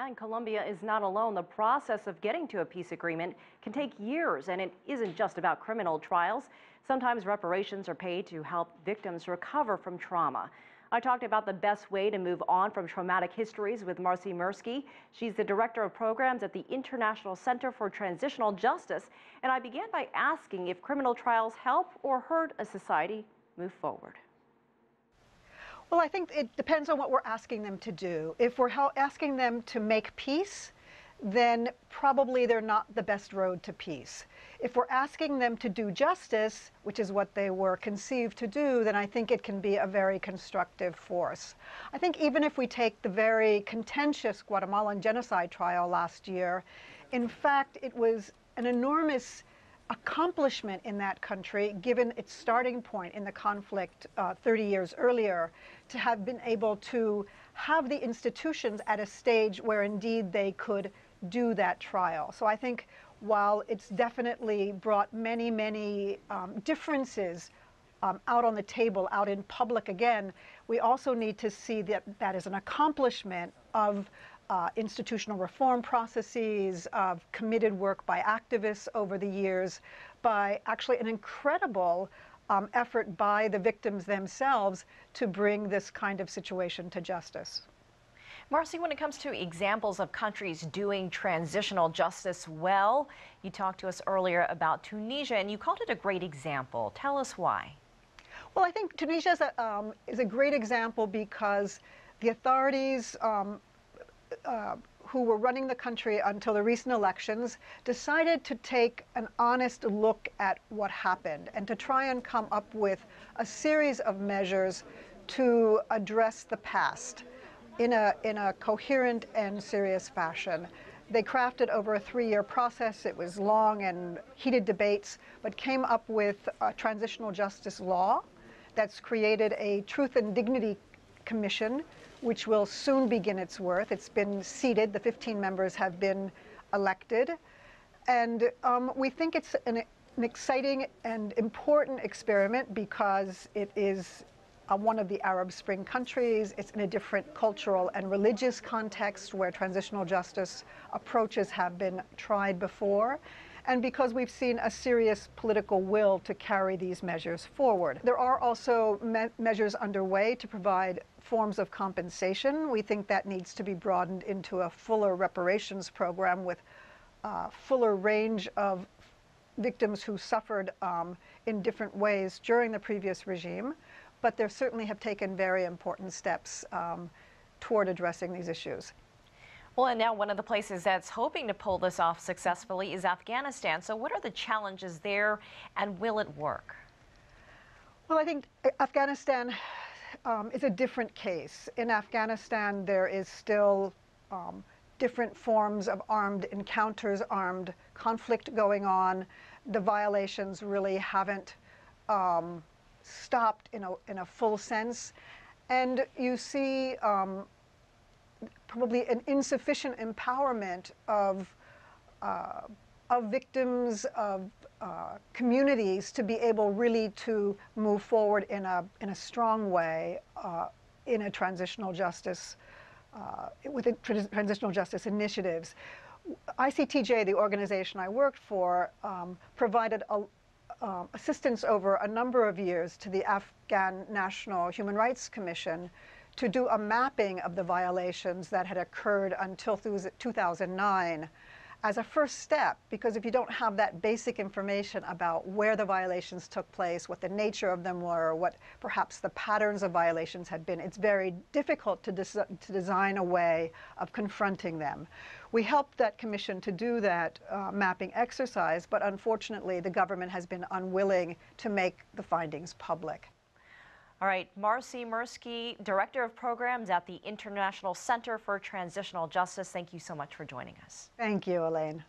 And Colombia is not alone. The process of getting to a peace agreement can take years, and it isn't just about criminal trials. Sometimes reparations are paid to help victims recover from trauma. I talked about the best way to move on from traumatic histories with Marcie Mersky. She's the director of programs at the International Center for Transitional Justice. And I began by asking if criminal trials help or hurt a society move forward. Well, I think it depends on what we're asking them to do. If we're asking them to make peace, then probably they're not the best road to peace. If we're asking them to do justice, which is what they were conceived to do, then I think it can be a very constructive force. I think even if we take the very contentious Guatemalan genocide trial last year, in fact, it was an enormous accomplishment in that country, given its starting point in the conflict 30 years earlier, to have been able to have the institutions at a stage where indeed they could do that trial. So I think while it's definitely brought many, many differences out on the table, out in public again, we also need to see that that is an accomplishment of institutional reform processes, of committed work by activists over the years, by actually an incredible effort by the victims themselves to bring this kind of situation to justice. Marcie, when it comes to examples of countries doing transitional justice well, you talked to us earlier about Tunisia, and you called it a great example. Tell us why. Well, I think Tunisia is a great example because the authorities who were running the country until the recent elections decided to take an honest look at what happened and to try and come up with a series of measures to address the past in a coherent and serious fashion. They crafted over a 3-year process. It was long and heated debates, but came up with a transitional justice law that's created a Truth and Dignity Commission, which will soon begin its work. It's been seated. The 15 members have been elected. And we think it's an exciting and important experiment because it is one of the Arab Spring countries. It's in a different cultural and religious context where transitional justice approaches have been tried before, and because we've seen a serious political will to carry these measures forward. There are also measures underway to provide forms of compensation. We think that needs to be broadened into a fuller reparations program with a fuller range of victims who suffered in different ways during the previous regime. But they certainly have taken very important steps toward addressing these issues. Well, and now one of the places that's hoping to pull this off successfully is Afghanistan. So what are the challenges there, and will it work? Well, I think Afghanistan is a different case. In Afghanistan, there is still different forms of armed encounters, armed conflict going on. The violations really haven't stopped in a full sense, and you see probably an insufficient empowerment of victims, of communities to be able really to move forward in a strong way in a transitional justice with transitional justice initiatives. ICTJ, the organization I worked for, provided assistance over a number of years to the Afghan National Human Rights Commission to do a mapping of the violations that had occurred until 2009 as a first step, because if you don't have that basic information about where the violations took place, what the nature of them were, what perhaps the patterns of violations had been, it's very difficult to design a way of confronting them. We helped that commission to do that mapping exercise, but unfortunately the government has been unwilling to make the findings public. All right, Marcie Mersky, Director of Programs at the International Center for Transitional Justice, thank you so much for joining us. Thank you, Elaine.